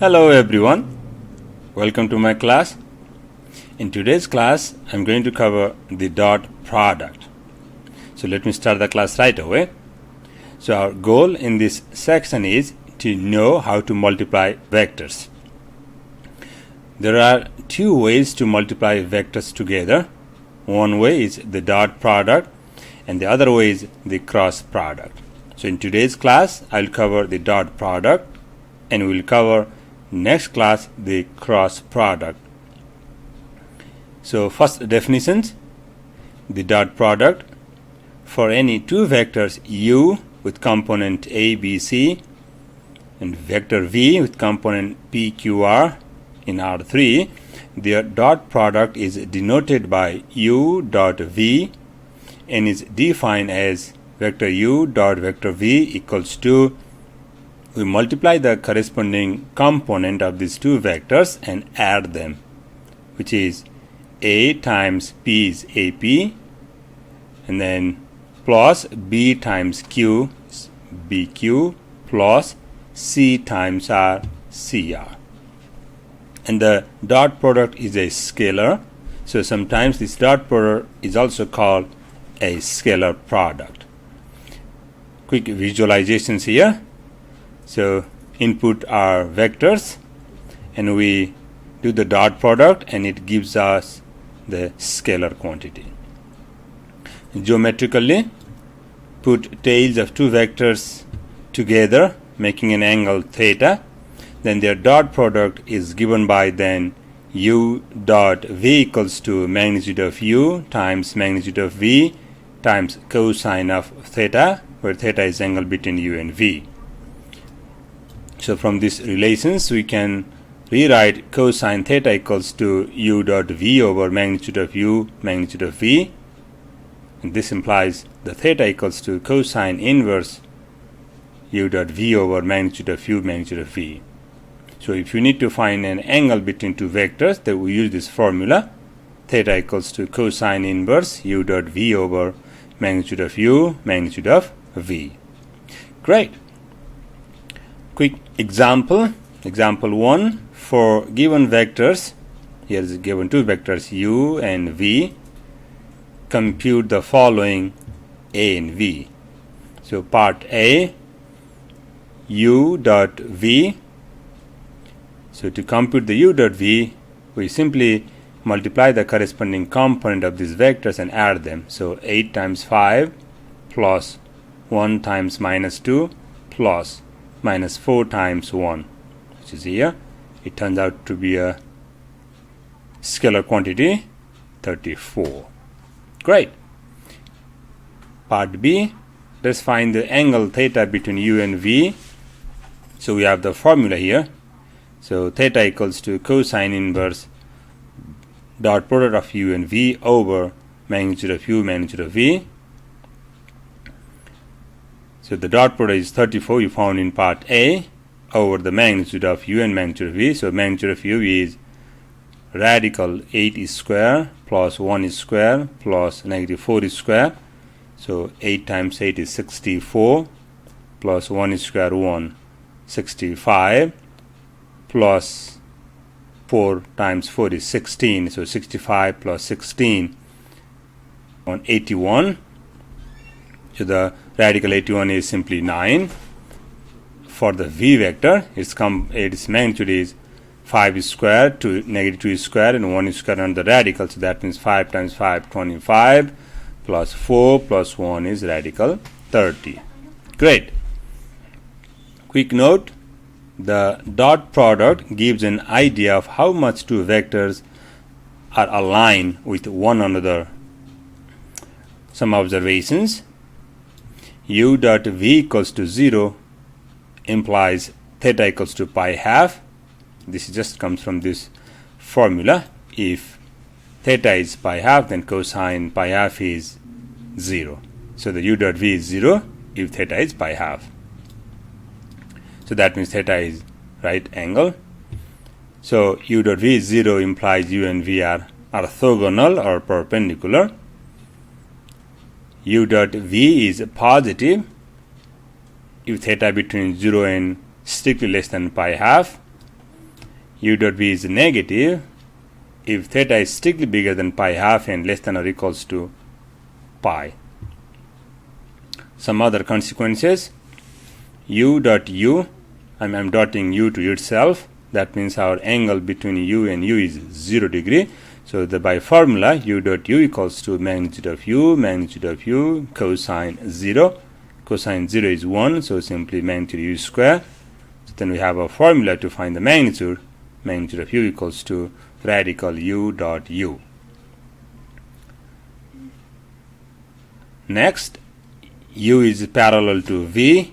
Hello everyone, welcome to my class. In today's class, I'm going to cover the dot product. So let me start the class right away. So our goal in this section is to know how to multiply vectors. There are two ways to multiply vectors together. One way is the dot product and the other way is the cross product. So in today's class, I'll cover the dot product and we'll cover next class the cross product. So first definitions, the dot product for any two vectors u with component a, b, c and vector v with component p, q, r in R3, their dot product is denoted by u dot v and is defined as vector u dot vector v equals to, we multiply the corresponding component of these two vectors and add them, which is a times p is ap and then plus b times q is bq plus c times r cr. And the dot product is a scalar, so sometimes this dot product is also called a scalar product. Quick visualizations here. So input are vectors and we do the dot product and it gives us the scalar quantity. Geometrically, put tails of two vectors together making an angle theta, then their dot product is given by then u dot v equals to magnitude of u times magnitude of v times cosine of theta, where theta is angle between u and v. So from these relations we can rewrite cosine theta equals to u dot v over magnitude of u magnitude of v, and this implies the theta equals to cosine inverse u dot v over magnitude of u magnitude of v. So if you need to find an angle between two vectors, then we use this formula, theta equals to cosine inverse u dot v over magnitude of u magnitude of v. Great. Quick example 1, for given vectors, here is given two vectors u and v, compute the following a and v. So part A, u dot v. So to compute the u dot v, we simply multiply the corresponding component of these vectors and add them. So 8 times 5 plus 1 times minus 2 plus minus 4 times 1, which is here. It turns out to be a scalar quantity 34. Great. Part B, let's find the angle theta between u and v. So we have the formula here. So theta equals to cosine inverse dot product of u and v over magnitude of u magnitude of v. So the dot product is 34 you found in part A over the magnitude of u and magnitude of v. So magnitude of u is radical 8 is square plus 1 is square plus negative 4 is square. So 8 times 8 is 64 plus 1 is square 1, 65 plus 4 times 4 is 16. So 65 plus 16 on 81. So the radical 81 is simply 9. For the v vector, its magnitude is 5 is square, negative 2 is square, and 1 is square on the radical. So that means 5 times 5, 25, plus 4 plus 1 is radical 30. Great. Quick note, the dot product gives an idea of how much two vectors are aligned with one another. Some observations. U dot v equals to 0 implies theta equals to pi half. This just comes from this formula. If theta is pi half, then cosine pi half is 0. So the u dot v is 0 if theta is pi half. So that means theta is right angle. So u dot v is 0 implies u and v are orthogonal or perpendicular. U dot v is positive if theta between 0 and strictly less than pi half, u dot v is negative if theta is strictly bigger than pi half and less than or equals to pi. Some other consequences. U dot u, I'm dotting u to itself. That means our angle between u and u is 0 degree. So by formula, u dot u equals to magnitude of u, cosine 0. Cosine 0 is 1, so simply magnitude u square. So then we have a formula to find the magnitude. Magnitude of u equals to radical u dot u. Next, u is parallel to v,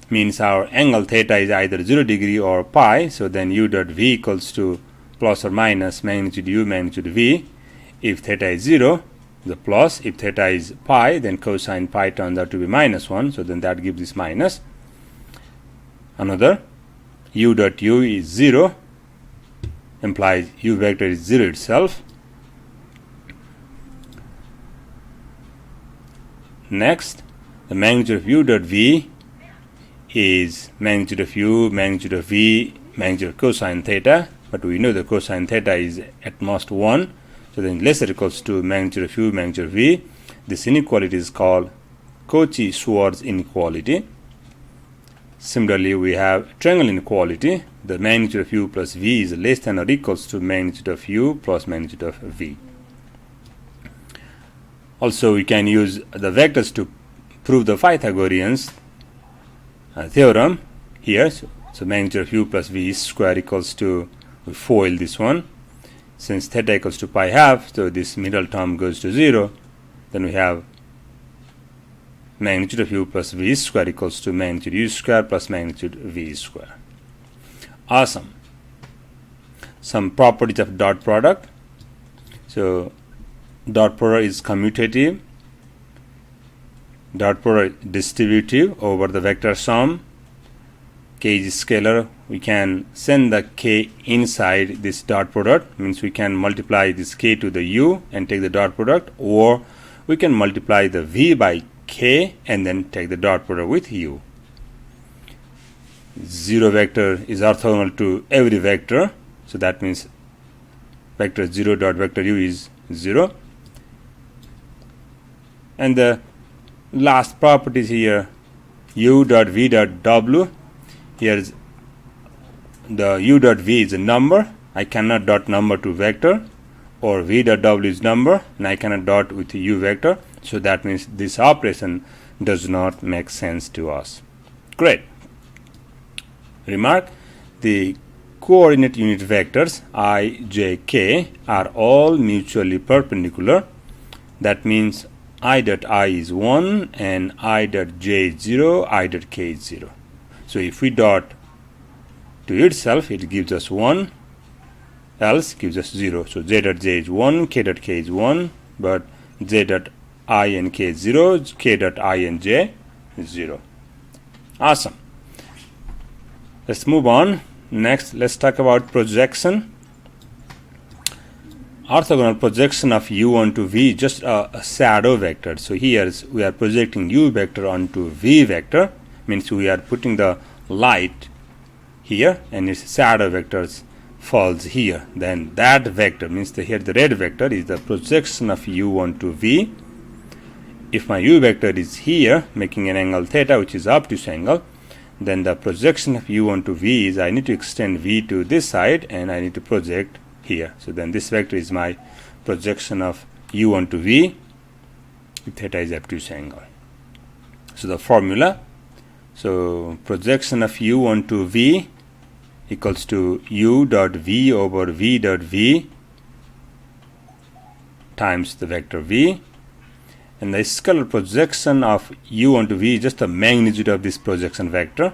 means our angle theta is either 0 degree or pi. So then u dot v equals to plus or minus magnitude u magnitude v. If theta is 0, the plus. If theta is pi, then cosine pi turns out to be minus 1. So then that gives this minus. Another, u dot u is 0, implies u vector is 0 itself. Next, the magnitude of u dot v is magnitude of u, magnitude of v, magnitude of cosine theta. But we know the cosine theta is at most 1. So then less or equals to magnitude of u, magnitude of v. This inequality is called Cauchy-Schwarz inequality. Similarly, we have triangle inequality. The magnitude of u plus v is less than or equals to magnitude of u plus magnitude of v. Also, we can use the vectors to prove the Pythagorean theorem here. So magnitude of u plus v square equals to, we FOIL this one. Since theta equals to pi half, so this middle term goes to 0. Then we have magnitude of u plus v square equals to magnitude u square plus magnitude v square. Awesome. Some properties of dot product. So dot product is commutative. Dot product distributive over the vector sum. K is scalar. We can send the k inside this dot product, means we can multiply this k to the u and take the dot product, or we can multiply the v by k and then take the dot product with u. 0 vector is orthogonal to every vector, so that means vector 0 dot vector u is 0. And the last properties here, u dot v dot w. Here is the u dot v is a number. I cannot dot number to vector, or v dot w is number, and I cannot dot with u vector. So that means this operation does not make sense to us. Great. Remark: the coordinate unit vectors I, j, k are all mutually perpendicular. That means I dot I is 1 and I dot j is 0, I dot k is 0. So if we dot to itself, it gives us 1, else gives us 0. So j dot j is 1, k dot k is 1, but j dot I and k is 0, k dot I and j is 0. Awesome. Let's move on. Next, let's talk about projection. Orthogonal projection of u onto v, just a shadow vector. So here we are projecting u vector onto v vector, means we are putting the light here and its shadow vectors falls here. Then that vector, means here the red vector, is the projection of u onto v. If my u vector is here, making an angle theta, which is obtuse angle, then the projection of u onto v is I need to extend v to this side and I need to project here. So then this vector is my projection of u onto v if theta is obtuse angle. So the formula, so projection of u onto v equals to u dot v over v dot v times the vector v, and the scalar projection of u onto v is just the magnitude of this projection vector,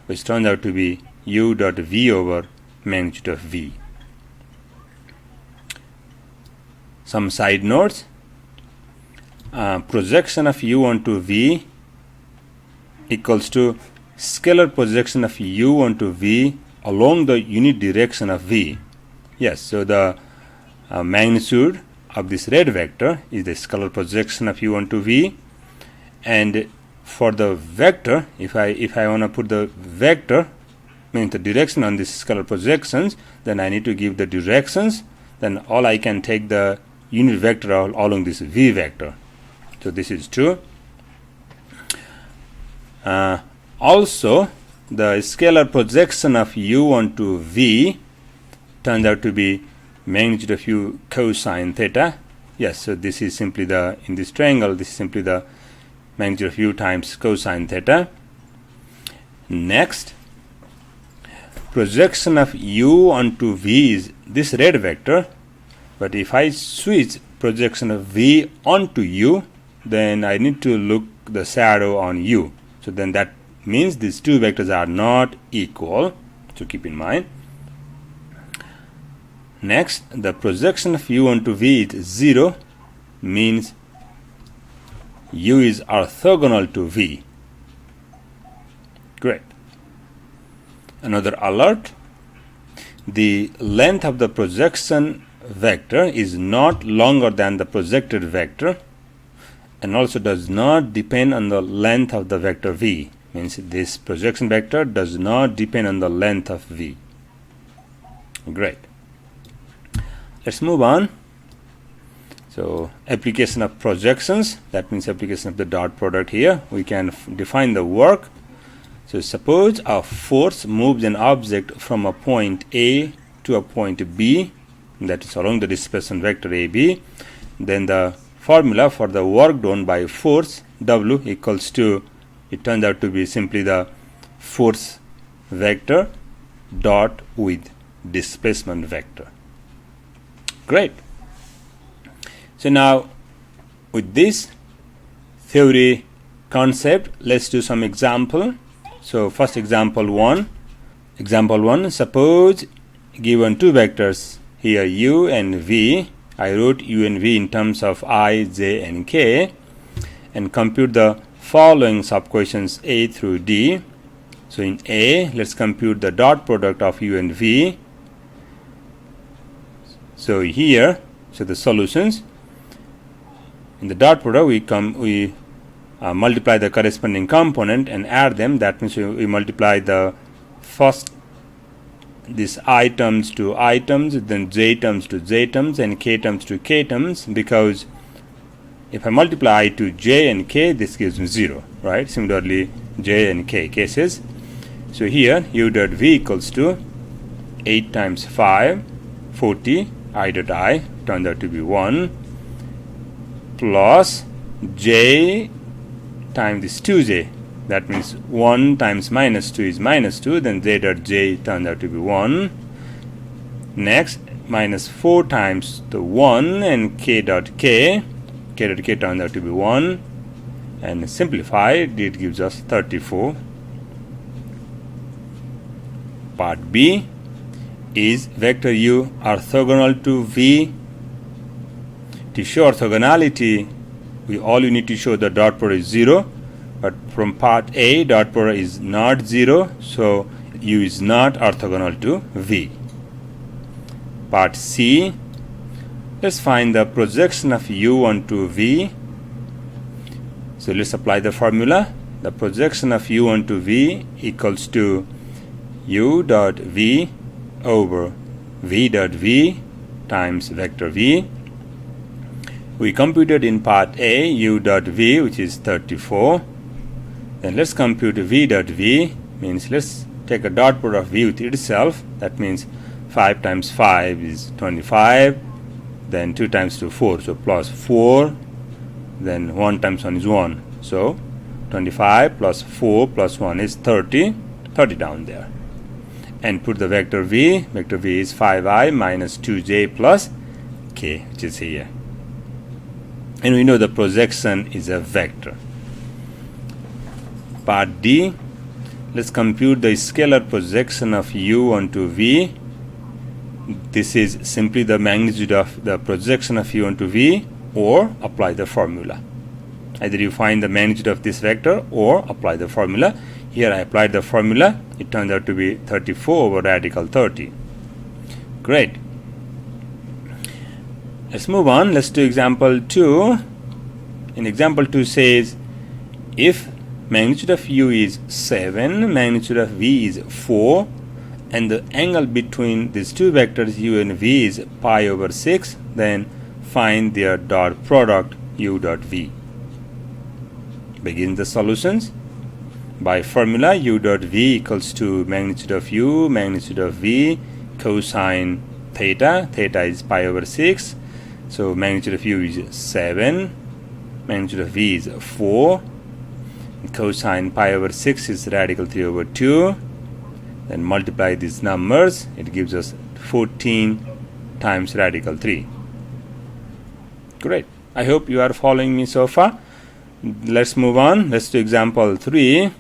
which turns out to be u dot v over magnitude of v. Some side notes. Projection of u onto v equals to scalar projection of u onto v along the unit direction of v. Yes, so the magnitude of this red vector is the scalar projection of u onto v, and for the vector, if I want to put the vector means the direction on this scalar projections, then I need to give the directions. Then all I can take the unit vector along this v vector. So this is true. Also, the scalar projection of u onto v turns out to be magnitude of u cosine theta. Yes, so this is simply the, in this triangle, this is simply the magnitude of u times cosine theta. Next, projection of u onto v is this red vector, but if I switch projection of v onto u, then I need to look the shadow on u. So then that means these two vectors are not equal, so keep in mind. Next, the projection of u onto v is 0, means u is orthogonal to v. Great. Another alert: the length of the projection vector is not longer than the projected vector, and also does not depend on the length of the vector v. Means this projection vector does not depend on the length of v. Great. Let's move on. So application of projections, that means application of the dot product here. We can define the work. So suppose a force moves an object from a point A to a point B, that is along the displacement vector AB. Then the formula for the work done by force W equals to, it turns out to be simply the force vector dot with displacement vector. Great. So now with this theory concept, let's do some example. So first example 1. Example 1, suppose given two vectors here u and v, I wrote u and v in terms of I, j and k, and compute the following subquotients a through d. So in A, let's compute the dot product of u and v. So here, so the solutions, in the dot product we multiply the corresponding component and add them. That means we multiply the first these I terms to I terms, then j terms to j terms, and k terms to k terms, because if I multiply I to j and k, this gives me 0, right? Similarly, j and k cases. So here u dot v equals to 8 times 5, 40, I dot I turned out to be 1, plus j times this 2j. That means 1 times minus 2 is minus 2, then j dot j turned out to be 1. Next, minus 4 times the 1 and k dot k turned out to be 1. And simplified, it gives us 34. Part B, is vector u orthogonal to v? To show orthogonality, all you need to show the dot product is 0. But from part A, dot product is not 0, so u is not orthogonal to v. Part C, let's find the projection of u onto v. So let's apply the formula. The projection of u onto v equals to u dot v over v dot v times vector v. We computed in part A u dot v, which is 34. Then let's compute v dot v, means let's take a dot product of v with itself. That means 5 times 5 is 25, then 2 times 2 4, so plus 4, then 1 times 1 is 1, so 25 plus 4 plus 1 is 30 down there. And put the vector v is 5i minus 2j plus k, which is here. And we know the projection is a vector. Part D, let's compute the scalar projection of u onto v. This is simply the magnitude of the projection of u onto v, or apply the formula. Either you find the magnitude of this vector or apply the formula. Here I applied the formula. It turns out to be 34 over radical 30. Great. Let's move on. Let's do example 2. In example 2 says, if magnitude of u is 7, magnitude of v is 4, and the angle between these two vectors u and v is pi over 6, then find their dot product u dot v. Begin the solutions. By formula, u dot v equals to magnitude of u, magnitude of v, cosine theta. Theta is pi over 6. So magnitude of u is 7. Magnitude of v is 4. And cosine pi over 6 is radical 3 over 2. Then multiply these numbers. It gives us 14 times radical 3. Great. I hope you are following me so far. Let's move on. Let's do example 3.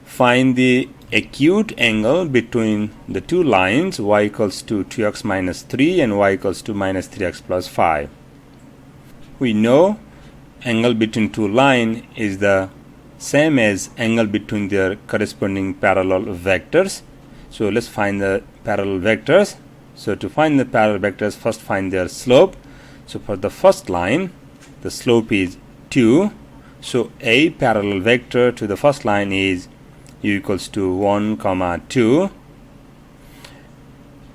Find the acute angle between the two lines y equals to 2x minus 3 and y equals to minus 3x plus 5. We know angle between two lines is the same as angle between their corresponding parallel vectors. So let's find the parallel vectors. So to find the parallel vectors, first find their slope. So for the first line, the slope is 2. So a parallel vector to the first line is u equals to 1, 2.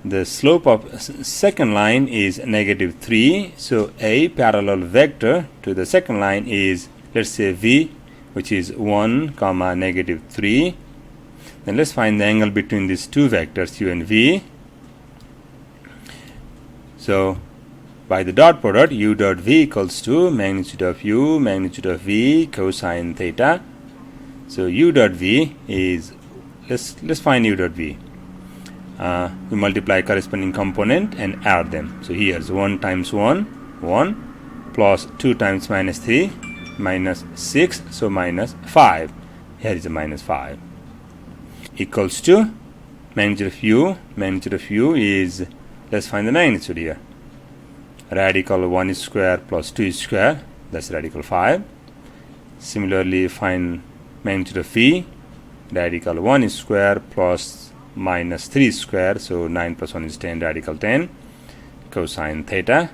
The slope of second line is negative 3. So a parallel vector to the second line is, let's say, v, which is 1, negative 3. Then let's find the angle between these two vectors u and v. So by the dot product, u dot v equals to magnitude of u, magnitude of v, cosine theta. So u dot v is, let's find u dot v. We multiply corresponding component and add them. So here's 1 times 1, 1, plus 2 times minus 3, minus 6, so minus 5. Here is a minus 5. Equals to magnitude of u is, let's find the magnitude here. Radical 1 square plus 2 square, that's radical 5. Similarly, find magnitude of v, radical 1 square plus minus 3 square, so 9 plus 1 is 10, radical 10, cosine theta.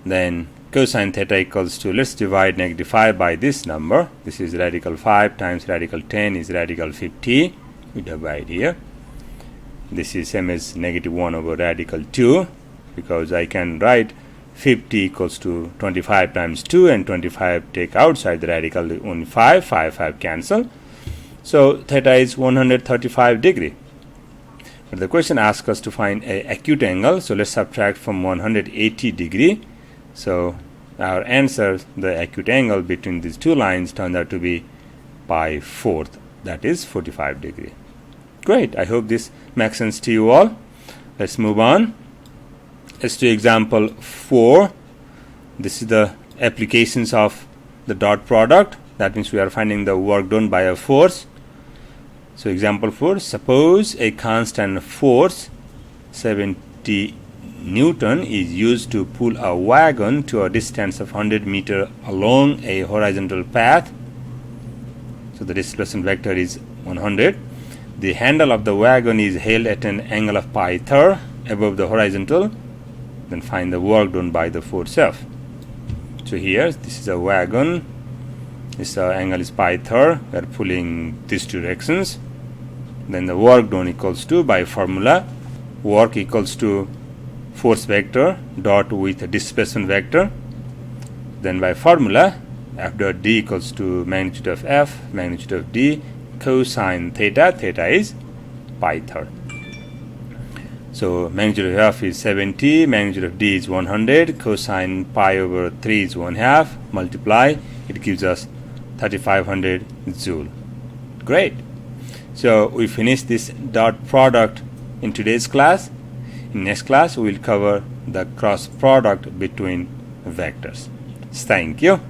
Then cosine theta equals to, let's divide negative 5 by this number. This is radical 5 times radical 10 is radical 50. We divide here. This is same as negative 1 over radical 2, because I can write 50 equals to 25 times 2, and 25 take outside the radical, only 5 cancel. So theta is 135 degree. But the question asks us to find an acute angle, so let's subtract from 180 degree. So our answer, the acute angle between these two lines, turned out to be pi 4th, that is 45 degree. Great. I hope this makes sense to you all. Let's move on. Let's do example 4. This is the applications of the dot product. That means we are finding the work done by a force. So example 4, suppose a constant force 70 Newton is used to pull a wagon to a distance of 100 meters along a horizontal path. So the displacement vector is 100. The handle of the wagon is held at an angle of pi third above the horizontal. Then find the work done by the force F. So here, this is a wagon. This angle is pi third. We are pulling these directions. Then the work done equals to, by formula, work equals to force vector dot with a displacement vector. Then by formula, F dot D equals to magnitude of F, magnitude of D, cosine theta. Theta is pi third. So magnitude of F is 70, magnitude of D is 100, cosine pi over 3 is 1/2. Multiply, it gives us 3500 joule. Great. So we finished this dot product in today's class. In next class, we will cover the cross product between vectors. Thank you.